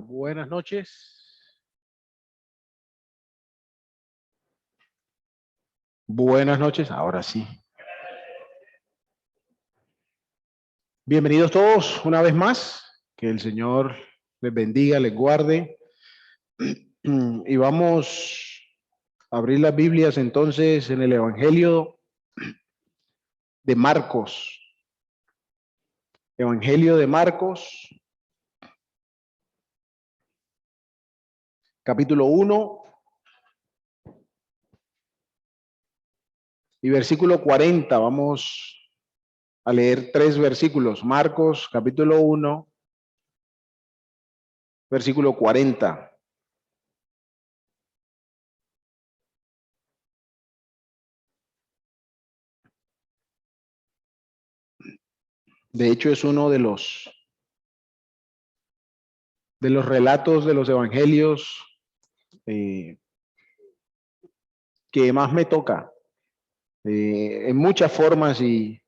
Buenas noches. Buenas noches, ahora sí. Bienvenidos todos una vez más. Que el Señor les bendiga, les guarde. Y vamos a abrir las Biblias entonces en el Evangelio de Marcos. Evangelio de Marcos, capítulo 1 y versículo 40. Vamos a leer 3 versículos. Marcos, capítulo 1, versículo 40. De hecho, es uno de los relatos de los evangelios que más me toca en muchas formas, y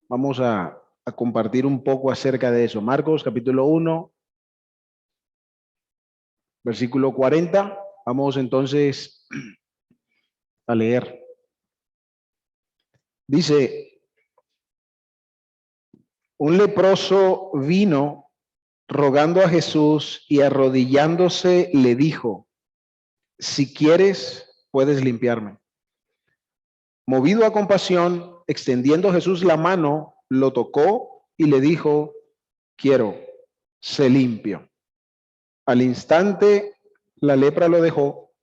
vamos a compartir un poco acerca de eso. Marcos capítulo 1, versículo 40. Vamos entonces a leer. Dice: un leproso vino rogando a Jesús y arrodillándose le dijo: si quieres, puedes limpiarme. Movido a compasión, extendiendo Jesús la mano, lo tocó y le dijo: quiero, sé limpio. Al instante, la lepra lo dejó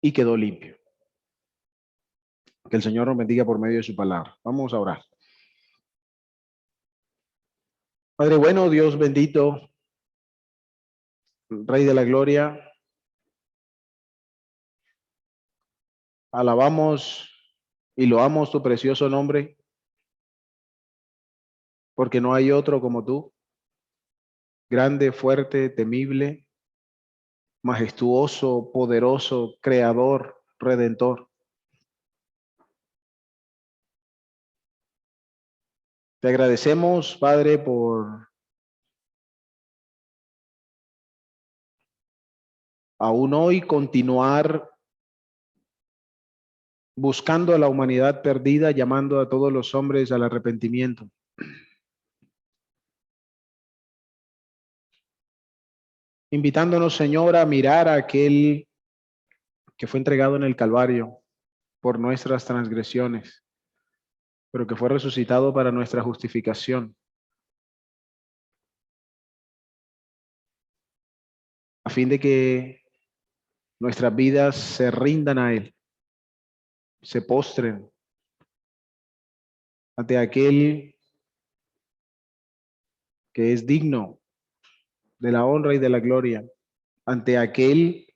y quedó limpio. Que el Señor nos bendiga por medio de su palabra. Vamos a orar. Padre bueno, Dios bendito, Rey de la gloria, alabamos y loamos tu precioso nombre, porque no hay otro como tú, grande, fuerte, temible, majestuoso, poderoso, creador, redentor. Te agradecemos, Padre, por aún hoy continuar buscando a la humanidad perdida, llamando a todos los hombres al arrepentimiento. Invitándonos, Señor, a mirar a aquel que fue entregado en el Calvario por nuestras transgresiones, pero que fue resucitado para nuestra justificación, a fin de que nuestras vidas se rindan a Él, se postren ante aquel que es digno de la honra y de la gloria, ante aquel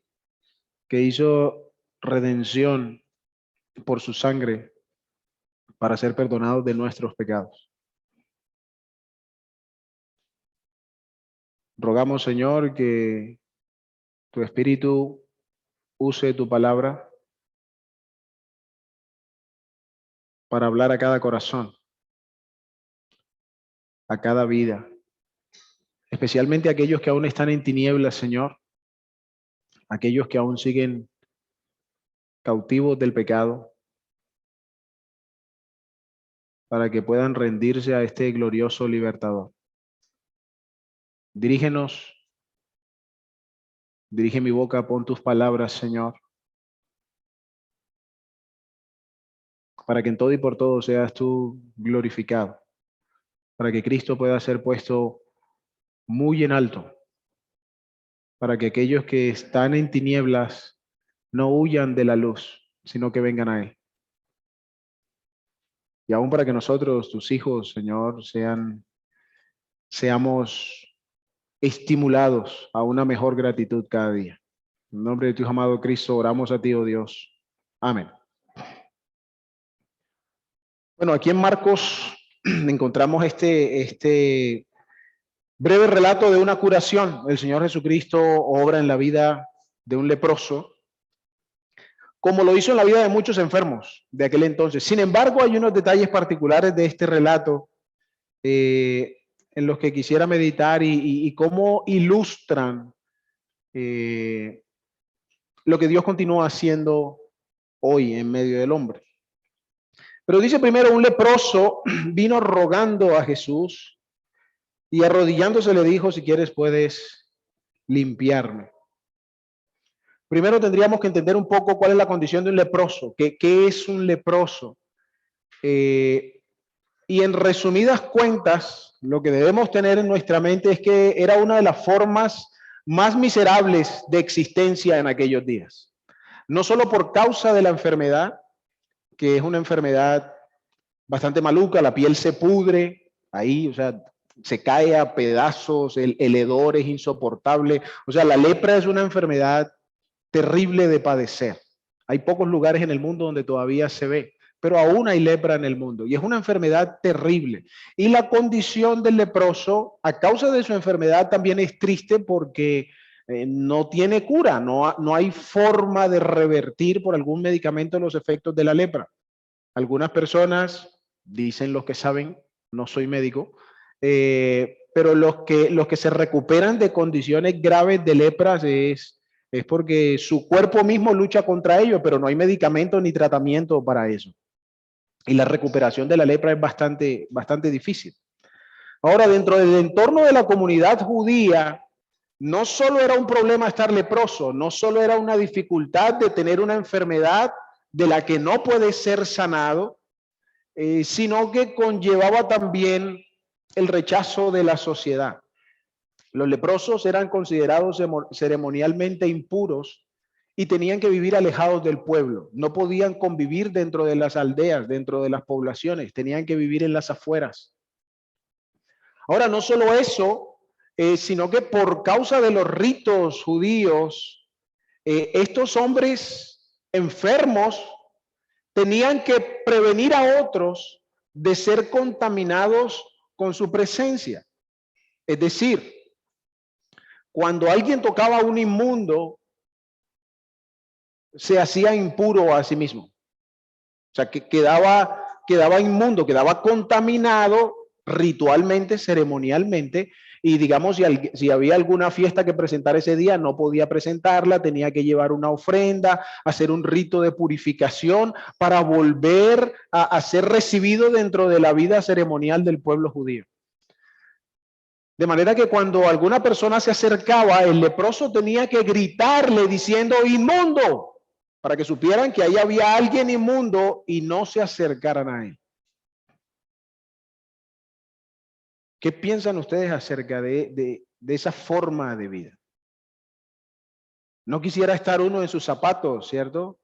que hizo redención por su sangre para ser perdonados de nuestros pecados. Rogamos, Señor, que tu Espíritu use tu palabra para hablar a cada corazón, a cada vida, especialmente a aquellos que aún están en tinieblas, Señor, aquellos que aún siguen cautivos del pecado, para que puedan rendirse a este glorioso libertador. Dirígenos, dirige mi boca, pon tus palabras, Señor, para que en todo y por todo seas tú glorificado, para que Cristo pueda ser puesto muy en alto, para que aquellos que están en tinieblas no huyan de la luz, sino que vengan a Él. Y aún para que nosotros, tus hijos, Señor, seamos estimulados a una mejor gratitud cada día. En nombre de tu amado Cristo, oramos a ti, oh Dios. Amén. Bueno, aquí en Marcos encontramos este breve relato de una curación. El Señor Jesucristo obra en la vida de un leproso, como lo hizo en la vida de muchos enfermos de aquel entonces. Sin embargo, hay unos detalles particulares de este relato en los que quisiera meditar y cómo ilustran lo que Dios continúa haciendo hoy en medio del hombre. Pero dice primero, un leproso vino rogando a Jesús y arrodillándose le dijo, si quieres puedes limpiarme. Primero tendríamos que entender un poco cuál es la condición de un leproso, qué es un leproso. Y en resumidas cuentas, lo que debemos tener en nuestra mente es que era una de las formas más miserables de existencia en aquellos días. No solo por causa de la enfermedad, que es una enfermedad bastante maluca, la piel se pudre ahí, o sea, se cae a pedazos, el hedor es insoportable. O sea, la lepra es una enfermedad terrible de padecer. Hay pocos lugares en el mundo donde todavía se ve, pero aún hay lepra en el mundo y es una enfermedad terrible. Y la condición del leproso, a causa de su enfermedad, también es triste porque no tiene cura, no hay forma de revertir por algún medicamento los efectos de la lepra. Algunas personas, dicen los que saben, no soy médico, pero los que se recuperan de condiciones graves de lepra es porque su cuerpo mismo lucha contra ello, pero no hay medicamento ni tratamiento para eso. Y la recuperación de la lepra es bastante difícil. Ahora, dentro del entorno de la comunidad judía, no solo era un problema estar leproso, no solo era una dificultad de tener una enfermedad de la que no puede ser sanado, sino que conllevaba también el rechazo de la sociedad. Los leprosos eran considerados ceremonialmente impuros y tenían que vivir alejados del pueblo. No podían convivir dentro de las aldeas, dentro de las poblaciones, tenían que vivir en las afueras. Ahora, no solo eso, sino que por causa de los ritos judíos, estos hombres enfermos tenían que prevenir a otros de ser contaminados con su presencia. Es decir, cuando alguien tocaba a un inmundo, se hacía impuro a sí mismo. O sea, que quedaba inmundo, quedaba contaminado ritualmente, ceremonialmente, y digamos, si había alguna fiesta que presentar ese día, no podía presentarla, tenía que llevar una ofrenda, hacer un rito de purificación para volver a ser recibido dentro de la vida ceremonial del pueblo judío. De manera que cuando alguna persona se acercaba, el leproso tenía que gritarle diciendo inmundo, para que supieran que ahí había alguien inmundo y no se acercaran a él. ¿Qué piensan ustedes acerca de esa forma de vida? No quisiera estar uno en sus zapatos, ¿cierto?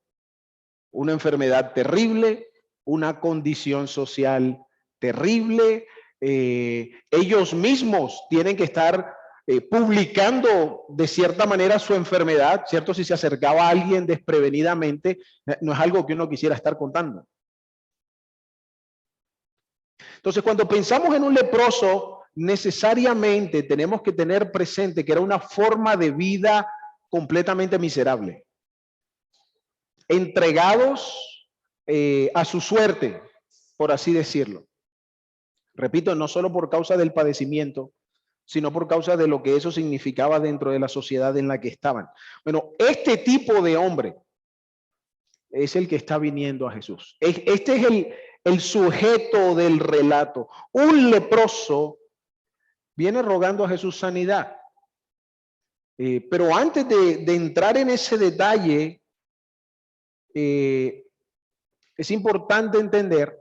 Una enfermedad terrible, una condición social terrible. Ellos mismos tienen que estar publicando de cierta manera su enfermedad, ¿cierto? Si se acercaba a alguien desprevenidamente, no es algo que uno quisiera estar contando. Entonces, cuando pensamos en un leproso, necesariamente tenemos que tener presente que era una forma de vida completamente miserable. Entregados a su suerte, por así decirlo. Repito, no solo por causa del padecimiento, sino por causa de lo que eso significaba dentro de la sociedad en la que estaban. Bueno, este tipo de hombre es el que está viniendo a Jesús. Este es el sujeto del relato. Un leproso viene rogando a Jesús sanidad. Pero antes de entrar en ese detalle, es importante entender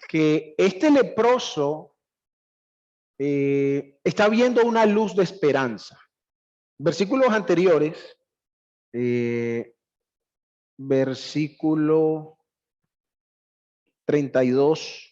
que este leproso está viendo una luz de esperanza. Versículos anteriores, versículo 32.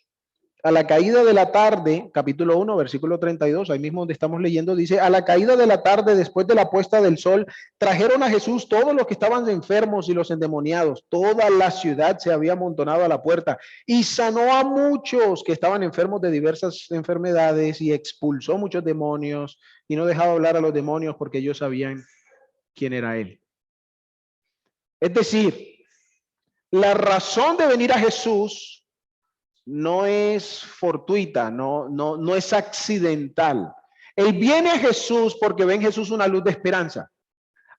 A la caída de la tarde, capítulo 1, versículo 32, ahí mismo donde estamos leyendo, dice, a la caída de la tarde, después de la puesta del sol, trajeron a Jesús todos los que estaban enfermos y los endemoniados. Toda la ciudad se había amontonado a la puerta y sanó a muchos que estaban enfermos de diversas enfermedades y expulsó muchos demonios y no dejaba hablar a los demonios porque ellos sabían quién era él. Es decir, la razón de venir a Jesús no es fortuita, no es accidental. Él viene a Jesús porque ve en Jesús una luz de esperanza.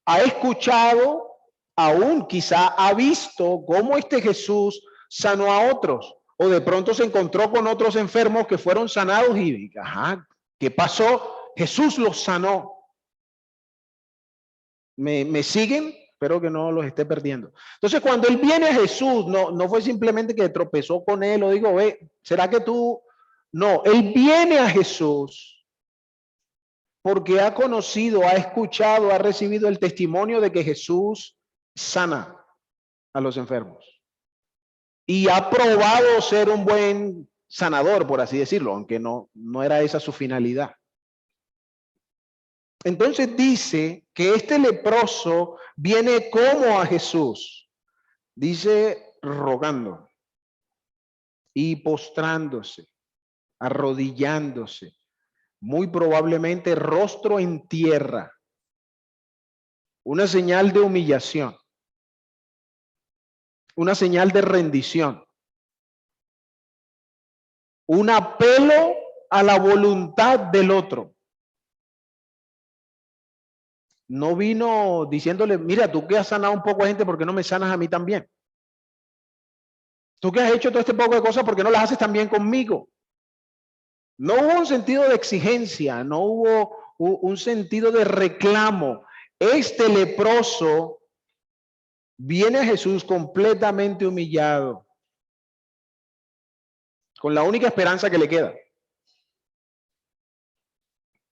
Ha escuchado, aún quizá ha visto cómo este Jesús sanó a otros, o de pronto se encontró con otros enfermos que fueron sanados y, ajá, ¿qué pasó? Jesús los sanó. ¿Me siguen? Espero que no los esté perdiendo. Entonces, cuando él viene a Jesús, no fue simplemente que tropezó con él o digo, ve, ¿será que tú? No, él viene a Jesús porque ha conocido, ha escuchado, ha recibido el testimonio de que Jesús sana a los enfermos. Y ha probado ser un buen sanador, por así decirlo, aunque no era esa su finalidad. Entonces dice que este leproso viene como a Jesús. Dice rogando y postrándose, arrodillándose, muy probablemente rostro en tierra. Una señal de humillación, una señal de rendición, un apelo a la voluntad del otro. No vino diciéndole, mira, tú que has sanado un poco de gente, ¿por qué no me sanas a mí también? Tú que has hecho todo este poco de cosas, ¿por qué no las haces también conmigo? No hubo un sentido de exigencia, no hubo un sentido de reclamo. Este leproso viene a Jesús completamente humillado, con la única esperanza que le queda.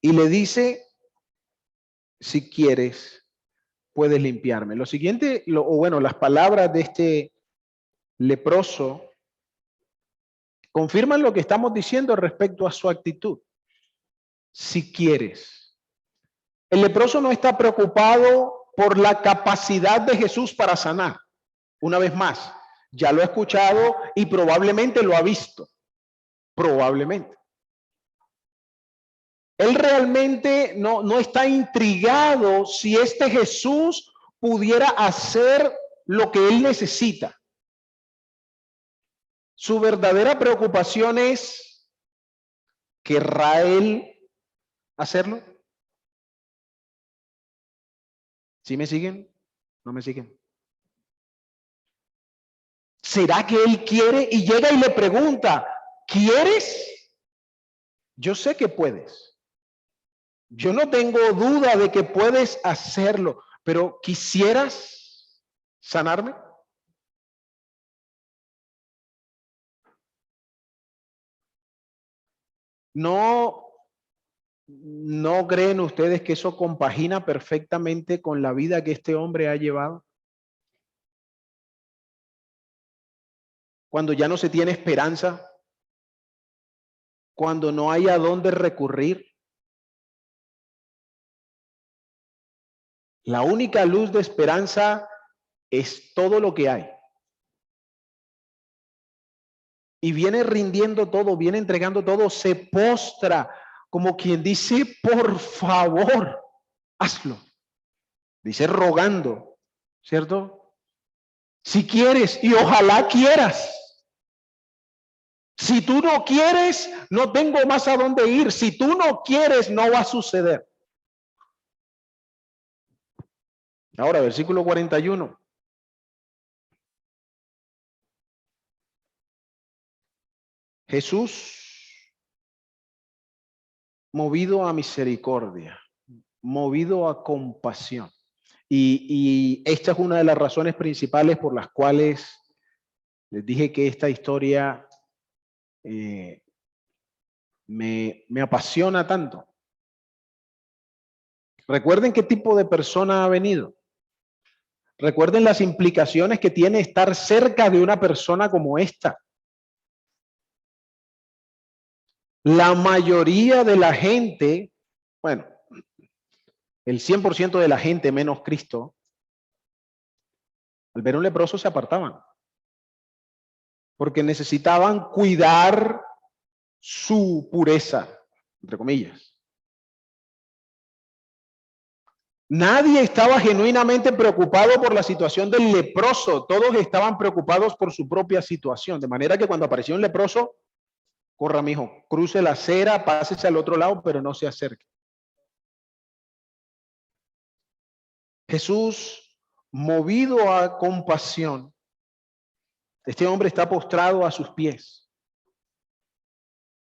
Y le dice, si quieres, puedes limpiarme. Lo siguiente, las palabras de este leproso confirman lo que estamos diciendo respecto a su actitud. Si quieres. El leproso no está preocupado por la capacidad de Jesús para sanar. Una vez más, ya lo ha escuchado y probablemente lo ha visto. Probablemente. Él realmente no está intrigado si este Jesús pudiera hacer lo que él necesita. Su verdadera preocupación es, ¿querrá él hacerlo? ¿Sí me siguen? ¿No me siguen? ¿Será que él quiere? Y llega y le pregunta, ¿quieres? Yo sé que puedes. Yo no tengo duda de que puedes hacerlo, pero ¿quisieras sanarme? ¿No creen ustedes que eso compagina perfectamente con la vida que este hombre ha llevado? Cuando ya no se tiene esperanza, cuando no hay a dónde recurrir. La única luz de esperanza es todo lo que hay. Y viene rindiendo todo, viene entregando todo, se postra como quien dice, por favor, hazlo. Dice rogando, ¿cierto? Si quieres y ojalá quieras. Si tú no quieres, no tengo más a dónde ir. Si tú no quieres, no va a suceder. Ahora, versículo 41. Jesús, movido a misericordia, movido a compasión. Y esta es una de las razones principales por las cuales les dije que esta historia me apasiona tanto. Recuerden qué tipo de persona ha venido. Recuerden las implicaciones que tiene estar cerca de una persona como esta. La mayoría de la gente, bueno, el 100% de la gente menos Cristo, al ver un leproso se apartaban. Porque necesitaban cuidar su pureza, entre comillas. Nadie estaba genuinamente preocupado por la situación del leproso. Todos estaban preocupados por su propia situación. De manera que cuando apareció un leproso, corra, mijo, cruce la acera, pásese al otro lado, pero no se acerque. Jesús, movido a compasión, este hombre está postrado a sus pies.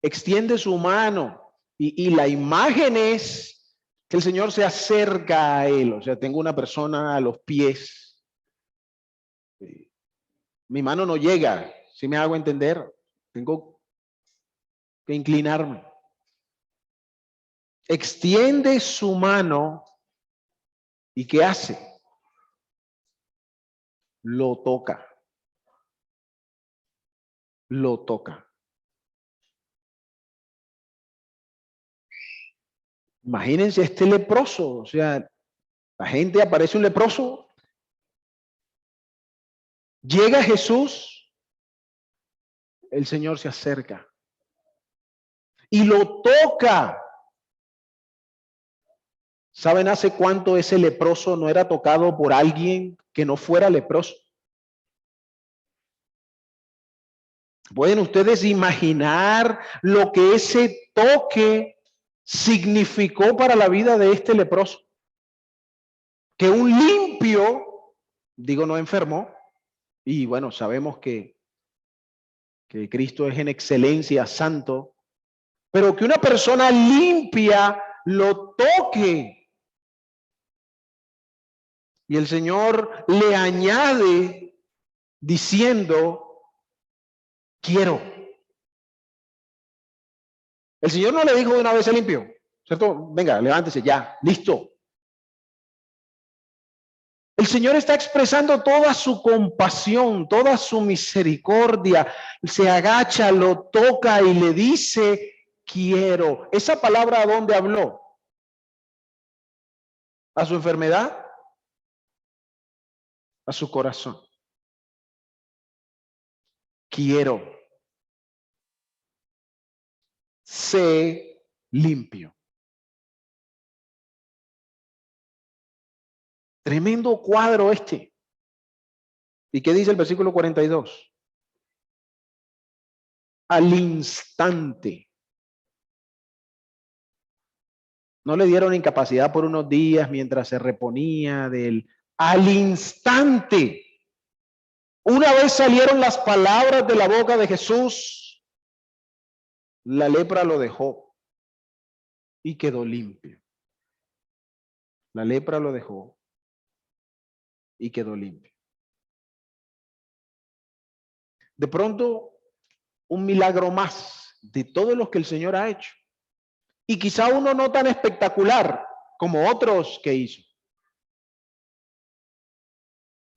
Extiende su mano y la imagen es que el Señor se acerca a él. O sea, tengo una persona a los pies. Mi mano no llega, si me hago entender. Tengo que inclinarme. Extiende su mano y ¿qué hace? Lo toca. Lo toca. Imagínense este leproso, o sea, la gente aparece un leproso, llega Jesús, el Señor se acerca y lo toca. ¿Saben hace cuánto ese leproso no era tocado por alguien que no fuera leproso? ¿Pueden ustedes imaginar lo que ese toque significó para la vida de este leproso? Que un limpio, digo, no enfermó, y bueno, sabemos que Cristo es en excelencia santo, pero que una persona limpia lo toque. Y el Señor le añade diciendo, quiero. El Señor no le dijo de una vez se limpió, ¿cierto? Venga, levántese, ya, listo. El Señor está expresando toda su compasión, toda su misericordia. Se agacha, lo toca y le dice, quiero. ¿Esa palabra a dónde habló? ¿A su enfermedad? A su corazón. Quiero. Sé limpio. Tremendo cuadro este. ¿Y qué dice el versículo 42? Al instante. No le dieron incapacidad por unos días mientras se reponía del... Al instante. Una vez salieron las palabras de la boca de Jesús, la lepra lo dejó y quedó limpio. La lepra lo dejó y quedó limpio. De pronto, un milagro más de todos los que el Señor ha hecho. Y quizá uno no tan espectacular como otros que hizo.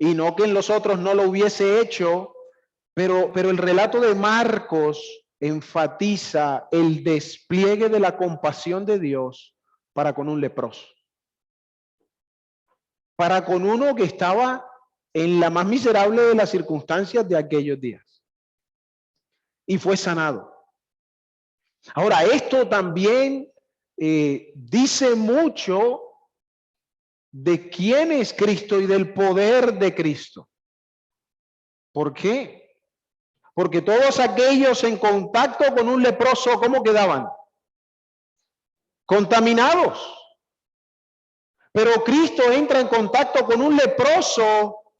Y no que en los otros no lo hubiese hecho, pero el relato de Marcos enfatiza el despliegue de la compasión de Dios para con un leproso. Para con uno que estaba en la más miserable de las circunstancias de aquellos días. Y fue sanado. Ahora, esto también dice mucho de quién es Cristo y del poder de Cristo. ¿Por qué? Porque todos aquellos en contacto con un leproso, ¿cómo quedaban? Contaminados. Pero Cristo entra en contacto con un leproso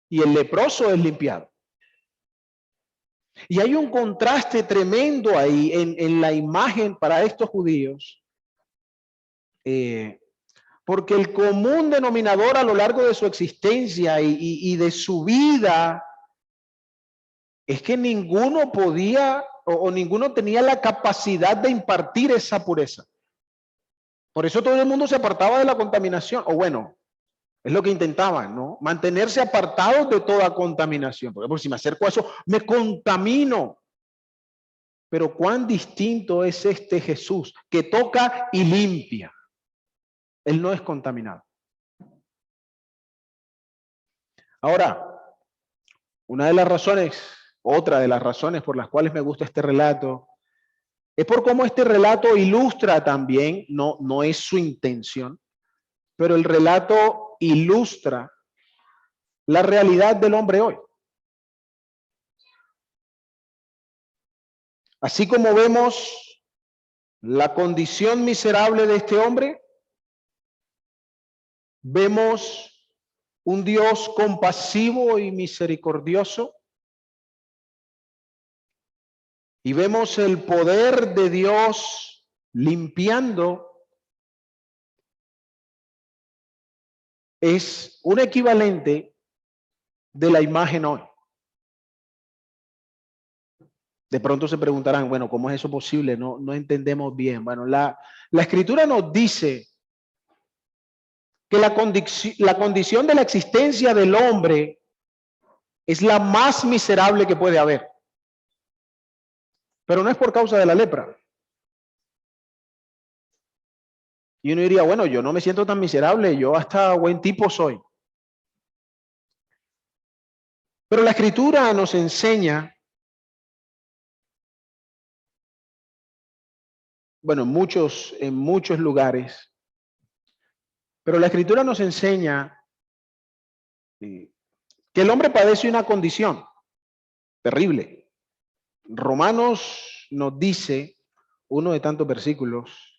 y el leproso es limpiado. Y hay un contraste tremendo ahí en la imagen para estos judíos. Porque el común denominador a lo largo de su existencia y de su vida es que ninguno podía o ninguno tenía la capacidad de impartir esa pureza. Por eso todo el mundo se apartaba de la contaminación, o bueno, es lo que intentaban, ¿no? Mantenerse apartados de toda contaminación, porque si me acerco a eso, me contamino. Pero cuán distinto es este Jesús que toca y limpia. Él no es contaminado. Ahora, otra de las razones por las cuales me gusta este relato, es por cómo este relato ilustra también, no es su intención, pero el relato ilustra la realidad del hombre hoy. Así como vemos la condición miserable de este hombre, vemos un Dios compasivo y misericordioso, y vemos el poder de Dios limpiando. Es un equivalente de la imagen hoy. De pronto se preguntarán, bueno, ¿cómo es eso posible? No entendemos bien. Bueno, la escritura nos dice que la condición de la existencia del hombre es la más miserable que puede haber. Pero no es por causa de la lepra. Y uno diría, bueno, yo no me siento tan miserable, yo hasta buen tipo soy. Pero la escritura nos enseña, bueno, en muchos lugares, pero la escritura nos enseña que el hombre padece una condición terrible. Romanos nos dice, uno de tantos versículos,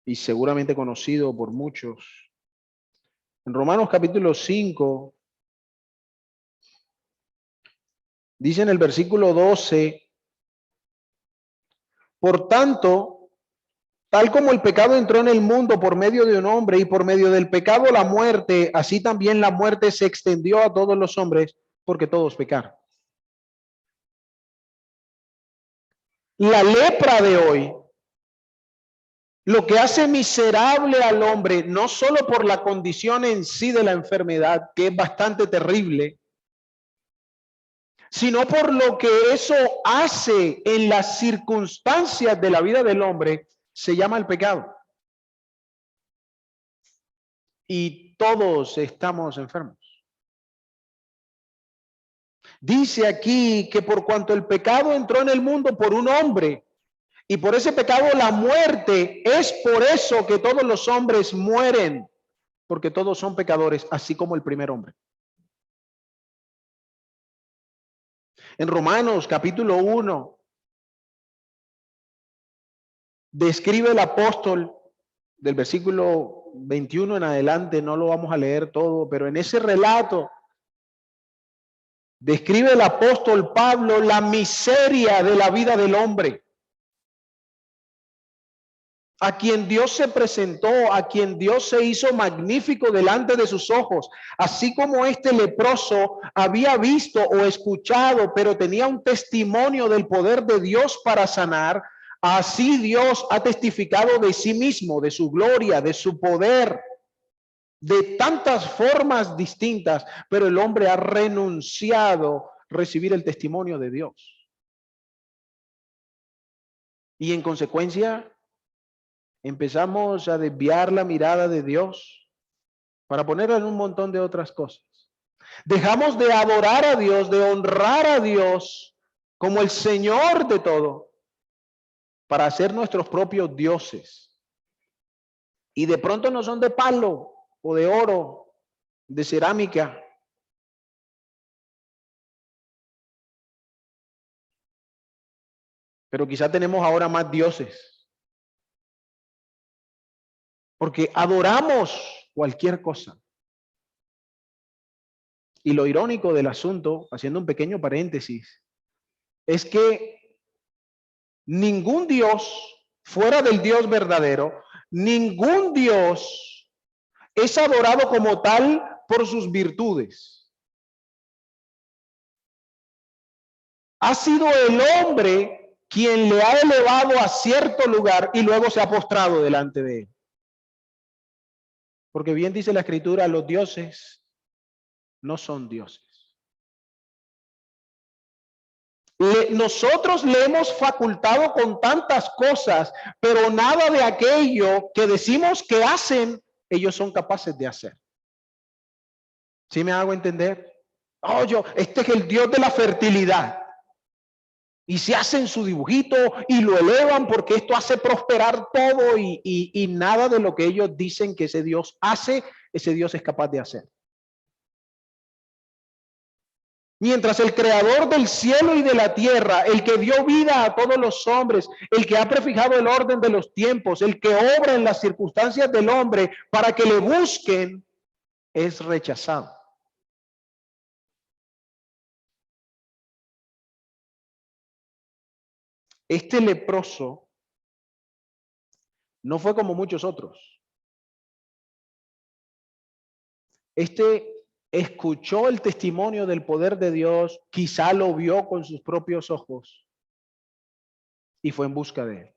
y seguramente conocido por muchos, en Romanos capítulo 5, dice en el versículo 12, por tanto, tal como el pecado entró en el mundo por medio de un hombre y por medio del pecado la muerte, así también la muerte se extendió a todos los hombres porque todos pecaron. La lepra de hoy, lo que hace miserable al hombre, no solo por la condición en sí de la enfermedad, que es bastante terrible, sino por lo que eso hace en las circunstancias de la vida del hombre, se llama el pecado. Y todos estamos enfermos. Dice aquí que por cuanto el pecado entró en el mundo por un hombre, y por ese pecado la muerte, es por eso que todos los hombres mueren, porque todos son pecadores, así como el primer hombre. En Romanos capítulo 1, describe el apóstol del versículo 21 en adelante, no lo vamos a leer todo, pero en ese relato describe el apóstol Pablo la miseria de la vida del hombre, a quien Dios se presentó, a quien Dios se hizo magnífico delante de sus ojos, así como este leproso había visto o escuchado, pero tenía un testimonio del poder de Dios para sanar. Así Dios ha testificado de sí mismo, de su gloria, de su poder, de tantas formas distintas, pero el hombre ha renunciado a recibir el testimonio de Dios. Y en consecuencia, empezamos a desviar la mirada de Dios para ponerla en un montón de otras cosas. Dejamos de adorar a Dios, de honrar a Dios como el Señor de todo, para hacer nuestros propios dioses. Y de pronto no son de palo o de oro, de cerámica. Pero quizá tenemos ahora más dioses. Porque adoramos cualquier cosa. Y lo irónico del asunto, haciendo un pequeño paréntesis, es que ningún Dios fuera del Dios verdadero, ningún Dios es adorado como tal por sus virtudes. Ha sido el hombre quien le ha elevado a cierto lugar y luego se ha postrado delante de él. Porque bien dice la escritura, los dioses no son dioses. Nosotros le hemos facultado con tantas cosas, pero nada de aquello que decimos que hacen, ellos son capaces de hacer. ¿Sí me hago entender? Oh, este es el Dios de la fertilidad. Y se hacen su dibujito y lo elevan porque esto hace prosperar todo y nada de lo que ellos dicen que ese Dios hace, ese Dios es capaz de hacer. Mientras el creador del cielo y de la tierra, el que dio vida a todos los hombres, el que ha prefijado el orden de los tiempos, el que obra en las circunstancias del hombre para que le busquen, es rechazado. Este leproso no fue como muchos otros. Este escuchó el testimonio del poder de Dios, quizá lo vio con sus propios ojos y fue en busca de él.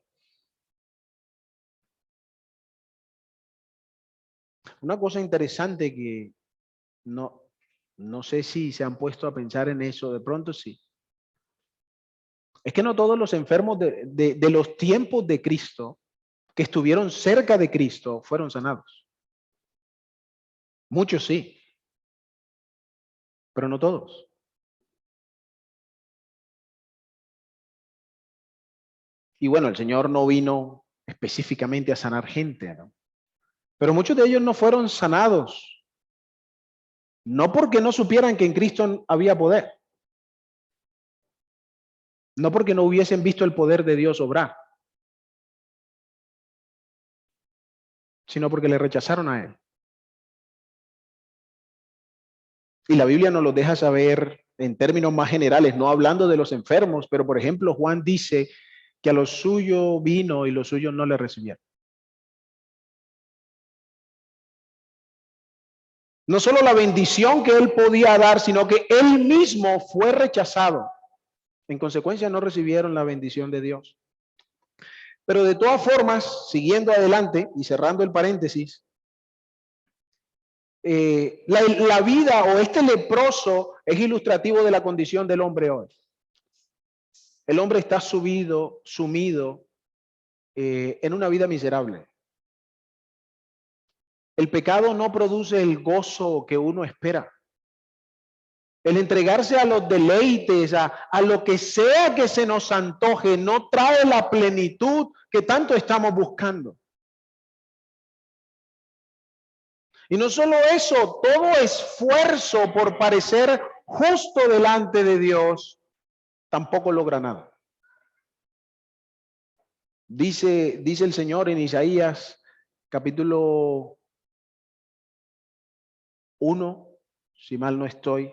Una cosa interesante que no sé si se han puesto a pensar en eso, de pronto sí. Es que no todos los enfermos de los tiempos de Cristo que estuvieron cerca de Cristo fueron sanados. Muchos sí, pero no todos. Y bueno, el Señor no vino específicamente a sanar gente, ¿no? Pero muchos de ellos no fueron sanados, no porque no supieran que en Cristo había poder, no porque no hubiesen visto el poder de Dios obrar, sino porque le rechazaron a Él. Y la Biblia nos lo deja saber en términos más generales, no hablando de los enfermos, pero por ejemplo Juan dice que a los suyos vino y los suyos no le recibieron. No solo la bendición que él podía dar, sino que él mismo fue rechazado. En consecuencia, no recibieron la bendición de Dios. Pero de todas formas, siguiendo adelante y cerrando el paréntesis, la vida o este leproso es ilustrativo de la condición del hombre hoy. El hombre está sumido en una vida miserable. El pecado no produce el gozo que uno espera. El entregarse a los deleites, a lo que sea que se nos antoje, no trae la plenitud que tanto estamos buscando. Y no solo eso, todo esfuerzo por parecer justo delante de Dios tampoco logra nada. Dice el Señor en Isaías capítulo 1, si mal no estoy,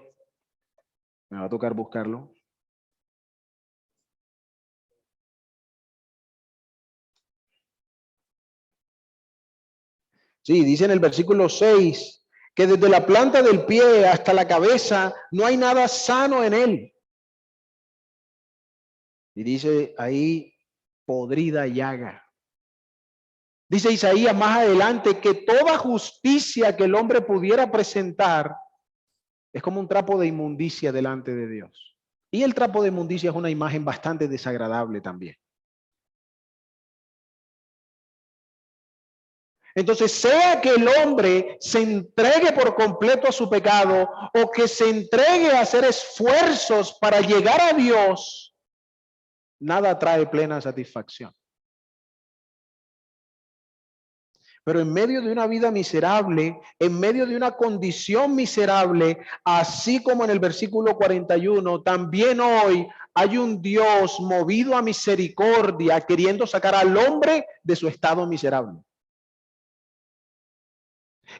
me va a tocar buscarlo. Sí, dice en el versículo 6 que desde la planta del pie hasta la cabeza no hay nada sano en él. Y dice ahí, podrida llaga. Dice Isaías más adelante que toda justicia que el hombre pudiera presentar es como un trapo de inmundicia delante de Dios. Y el trapo de inmundicia es una imagen bastante desagradable también. Entonces, sea que el hombre se entregue por completo a su pecado o que se entregue a hacer esfuerzos para llegar a Dios, nada trae plena satisfacción. Pero en medio de una vida miserable, en medio de una condición miserable, así como en el versículo 41, también hoy hay un Dios movido a misericordia, queriendo sacar al hombre de su estado miserable.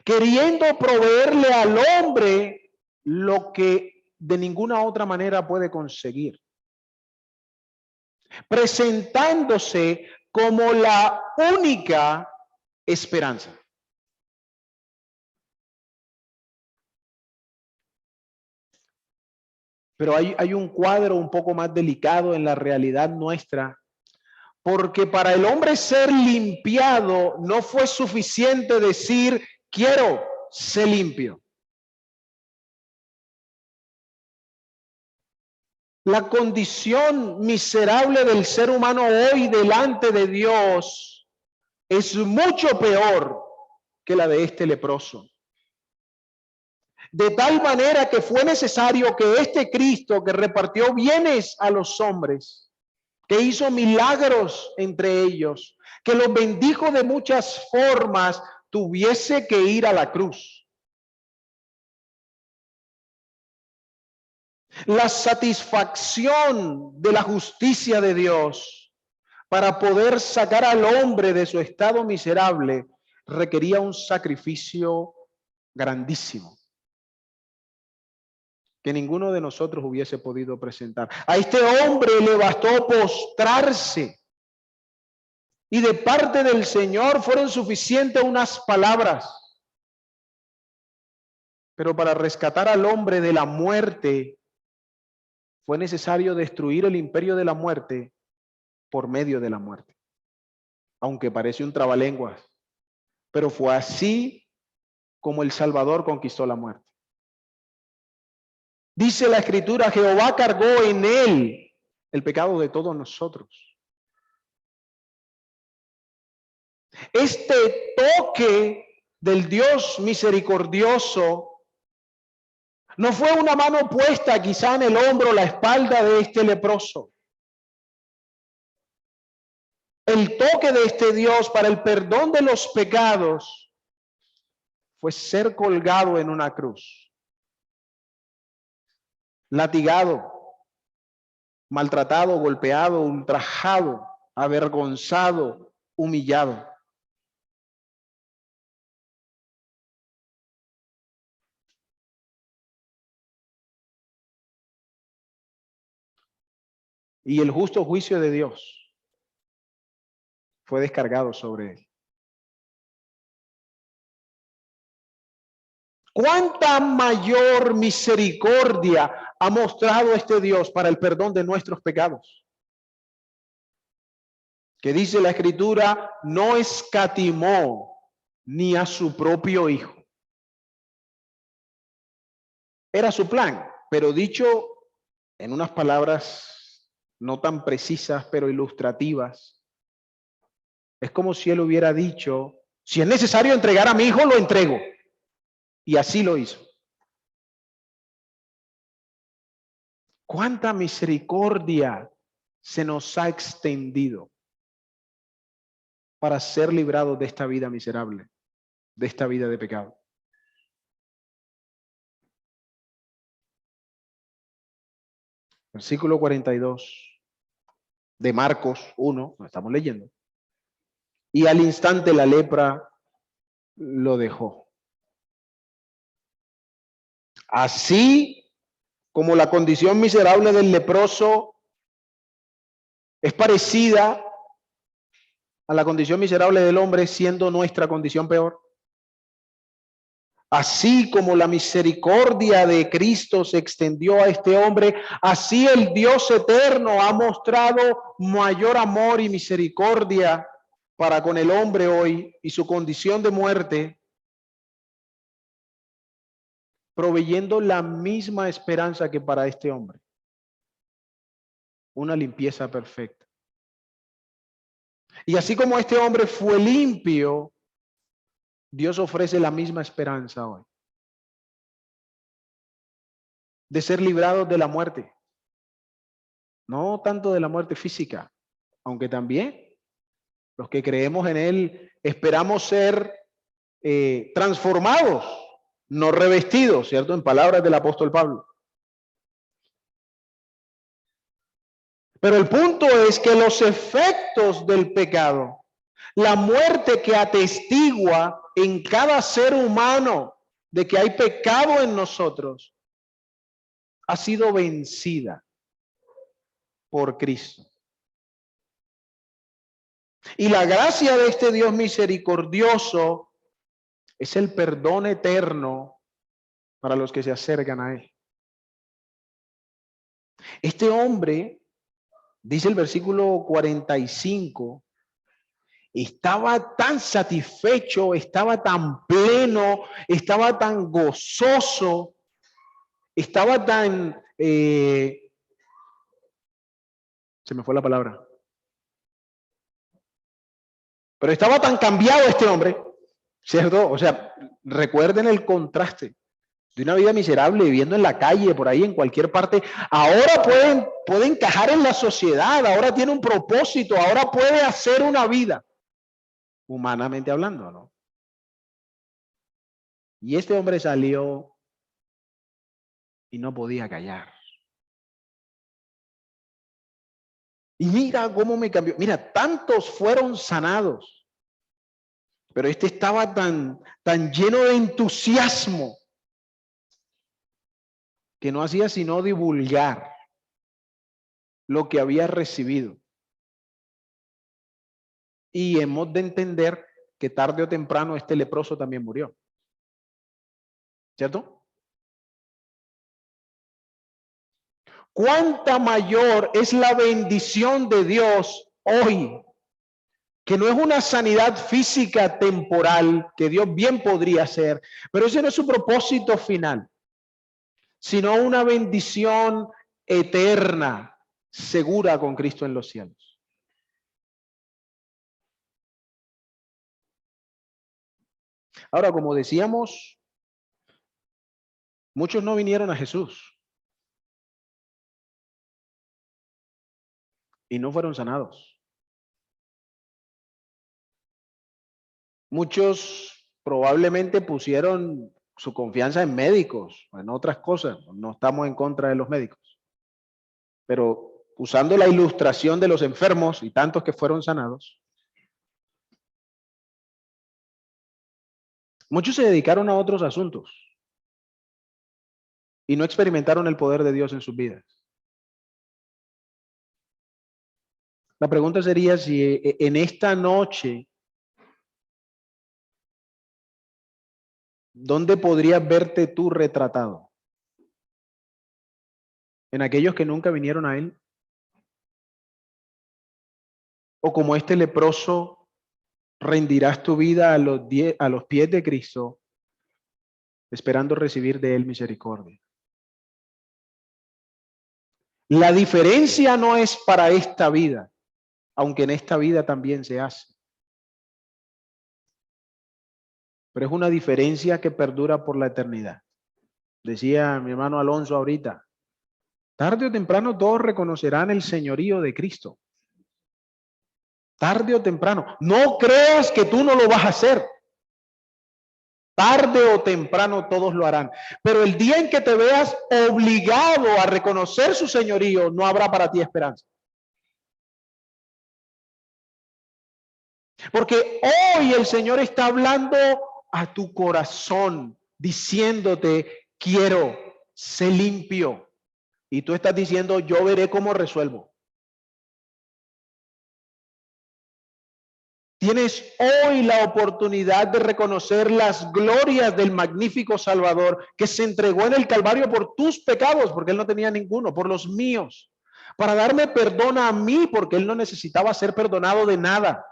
Queriendo proveerle al hombre lo que de ninguna otra manera puede conseguir. Presentándose como la única esperanza. Pero hay un cuadro un poco más delicado en la realidad nuestra, porque para el hombre ser limpiado no fue suficiente decir, quiero ser limpio. La condición miserable del ser humano hoy delante de Dios es mucho peor que la de este leproso. De tal manera que fue necesario que este Cristo que repartió bienes a los hombres que hizo milagros entre ellos, que los bendijo de muchas formas, tuviese que ir a la cruz. La satisfacción de la justicia de Dios para poder sacar al hombre de su estado miserable requería un sacrificio grandísimo que ninguno de nosotros hubiese podido presentar. A este hombre le bastó postrarse y de parte del Señor fueron suficientes unas palabras. Pero para rescatar al hombre de la muerte fue necesario destruir el imperio de la muerte por medio de la muerte. Aunque parece un trabalenguas, pero fue así como el Salvador conquistó la muerte. Dice la Escritura, Jehová cargó en él el pecado de todos nosotros. Este toque del Dios misericordioso no fue una mano puesta quizá en el hombro o la espalda de este leproso. El toque de este Dios para el perdón de los pecados fue ser colgado en una cruz, latigado, maltratado, golpeado, ultrajado, avergonzado, humillado. Y el justo juicio de Dios fue descargado sobre él. ¿Cuánta mayor misericordia ha mostrado este Dios para el perdón de nuestros pecados? Que dice la Escritura, no escatimó ni a su propio Hijo. Era su plan, pero dicho en unas palabras no tan precisas, pero ilustrativas, es como si él hubiera dicho, si es necesario entregar a mi hijo, lo entrego. Y así lo hizo. ¿Cuánta misericordia se nos ha extendido para ser librados de esta vida miserable, de esta vida de pecado? Versículo 42 de Marcos 1, lo estamos leyendo. Y al instante la lepra lo dejó. Así como la condición miserable del leproso es parecida a la condición miserable del hombre, siendo nuestra condición peor. Así como la misericordia de Cristo se extendió a este hombre, así el Dios eterno ha mostrado mayor amor y misericordia para con el hombre hoy y su condición de muerte, proveyendo la misma esperanza que para este hombre, una limpieza perfecta. Y así como este hombre fue limpio, Dios ofrece la misma esperanza hoy, de ser librados de la muerte. No tanto de la muerte física, aunque también los que creemos en Él esperamos ser transformados, no revestidos, ¿cierto? En palabras del apóstol Pablo. Pero el punto es que los efectos del pecado, la muerte que atestigua en cada ser humano de que hay pecado en nosotros, ha sido vencida por Cristo. Y la gracia de este Dios misericordioso es el perdón eterno para los que se acercan a Él. Este hombre, dice el versículo 45, estaba tan satisfecho, estaba tan pleno, estaba tan gozoso, estaba tan... se me fue la palabra. Pero estaba tan cambiado este hombre, ¿cierto? O sea, recuerden el contraste. de una vida miserable, viviendo en la calle, por ahí, en cualquier parte, ahora puede encajar en la sociedad, ahora tiene un propósito, ahora puede hacer una vida, humanamente hablando, ¿no? Y este hombre salió y no podía callar. Y mira cómo me cambió. Mira, tantos fueron sanados, pero este estaba tan lleno de entusiasmo que no hacía sino divulgar lo que había recibido. Y hemos de entender que tarde o temprano este leproso también murió. ¿Cierto? ¿Cuánta mayor es la bendición de Dios hoy? Que no es una sanidad física temporal, que Dios bien podría hacer, pero ese no es su propósito final, sino una bendición eterna, segura con Cristo en los cielos. Ahora, como decíamos, muchos no vinieron a Jesús y no fueron sanados. Muchos probablemente pusieron su confianza en médicos, en otras cosas. No estamos en contra de los médicos. Pero usando la ilustración de los enfermos y tantos que fueron sanados, muchos se dedicaron a otros asuntos y no experimentaron el poder de Dios en sus vidas. La pregunta sería si en esta noche, ¿dónde podrías verte tú retratado? ¿En aquellos que nunca vinieron a Él? ¿O como este leproso, rendirás tu vida a los pies de Cristo, esperando recibir de Él misericordia? La diferencia no es para esta vida, aunque en esta vida también se hace. Pero es una diferencia que perdura por la eternidad. Decía mi hermano Alonso ahorita, tarde o temprano todos reconocerán el señorío de Cristo. Tarde o temprano. No creas que tú no lo vas a hacer. Tarde o temprano todos lo harán. Pero el día en que te veas obligado a reconocer su señorío, no habrá para ti esperanza. Porque hoy el Señor está hablando a tu corazón, diciéndote, quiero, sé limpio. Y tú estás diciendo, yo veré cómo resuelvo. Tienes hoy la oportunidad de reconocer las glorias del magnífico Salvador que se entregó en el Calvario por tus pecados, porque Él no tenía ninguno, por los míos, para darme perdón a mí, porque Él no necesitaba ser perdonado de nada.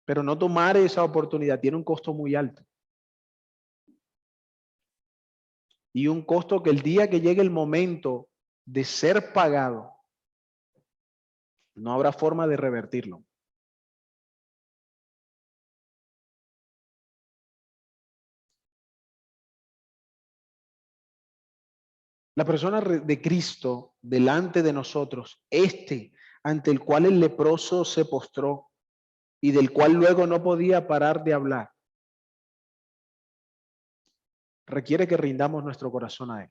Pero no tomar esa oportunidad tiene un costo muy alto. Y un costo que el día que llegue el momento de ser pagado, no habrá forma de revertirlo. La persona de Cristo delante de nosotros, ante el cual el leproso se postró y del cual luego no podía parar de hablar, requiere que rindamos nuestro corazón a Él.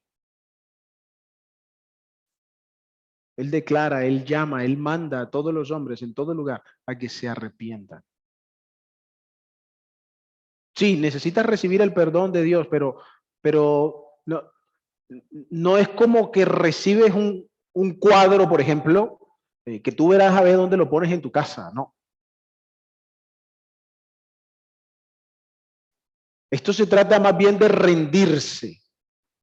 Él declara, Él llama, Él manda a todos los hombres en todo lugar a que se arrepientan. Sí, necesitas recibir el perdón de Dios, pero no es como que recibes un cuadro, por ejemplo, que tú verás a ver dónde lo pones en tu casa, no. Esto se trata más bien de rendirse.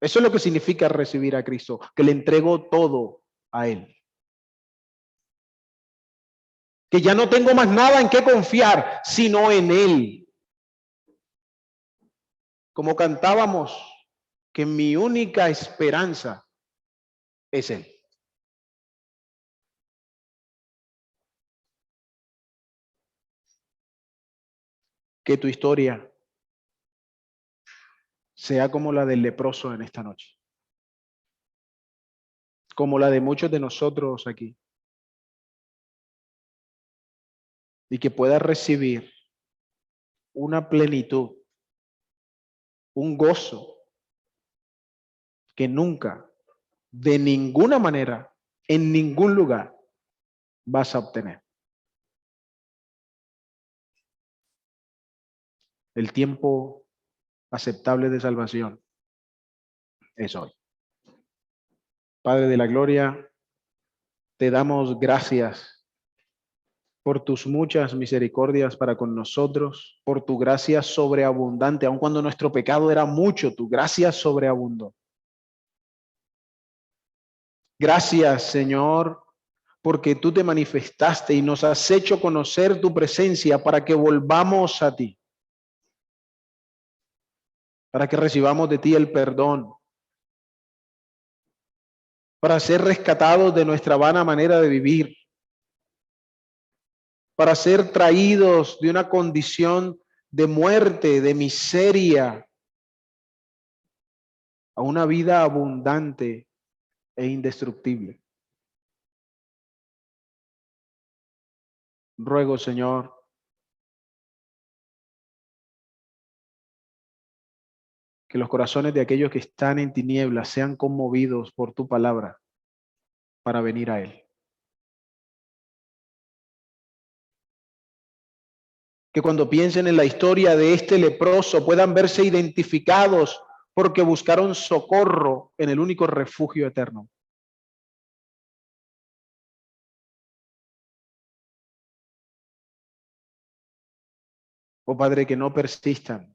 Eso es lo que significa recibir a Cristo, que le entrego todo a Él. Que ya no tengo más nada en qué confiar, sino en Él. Como cantábamos, que mi única esperanza es Él. Que tu historia sea como la del leproso en esta noche, como la de muchos de nosotros aquí, y que puedas recibir una plenitud, un gozo que nunca, de ninguna manera, en ningún lugar vas a obtener. El tiempo aceptable de salvación es hoy. Padre de la gloria, te damos gracias por tus muchas misericordias para con nosotros, por tu gracia sobreabundante, aun cuando nuestro pecado era mucho, tu gracia sobreabundó. Gracias, Señor, porque tú te manifestaste y nos has hecho conocer tu presencia para que volvamos a ti, para que recibamos de ti el perdón, para ser rescatados de nuestra vana manera de vivir, para ser traídos de una condición de muerte, de miseria, a una vida abundante e indestructible. Ruego, Señor, que los corazones de aquellos que están en tinieblas sean conmovidos por tu palabra para venir a Él. Que cuando piensen en la historia de este leproso puedan verse identificados porque buscaron socorro en el único refugio eterno. Oh Padre, que no persistan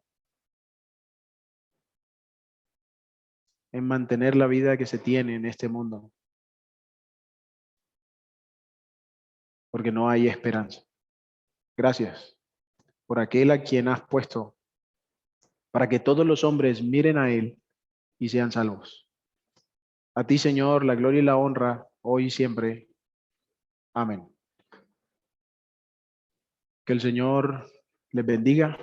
en mantener la vida que se tiene en este mundo, porque no hay esperanza. Gracias por aquel a quien has puesto para que todos los hombres miren a Él y sean salvos. A ti, Señor, la gloria y la honra, hoy y siempre. Amén. Que el Señor les bendiga.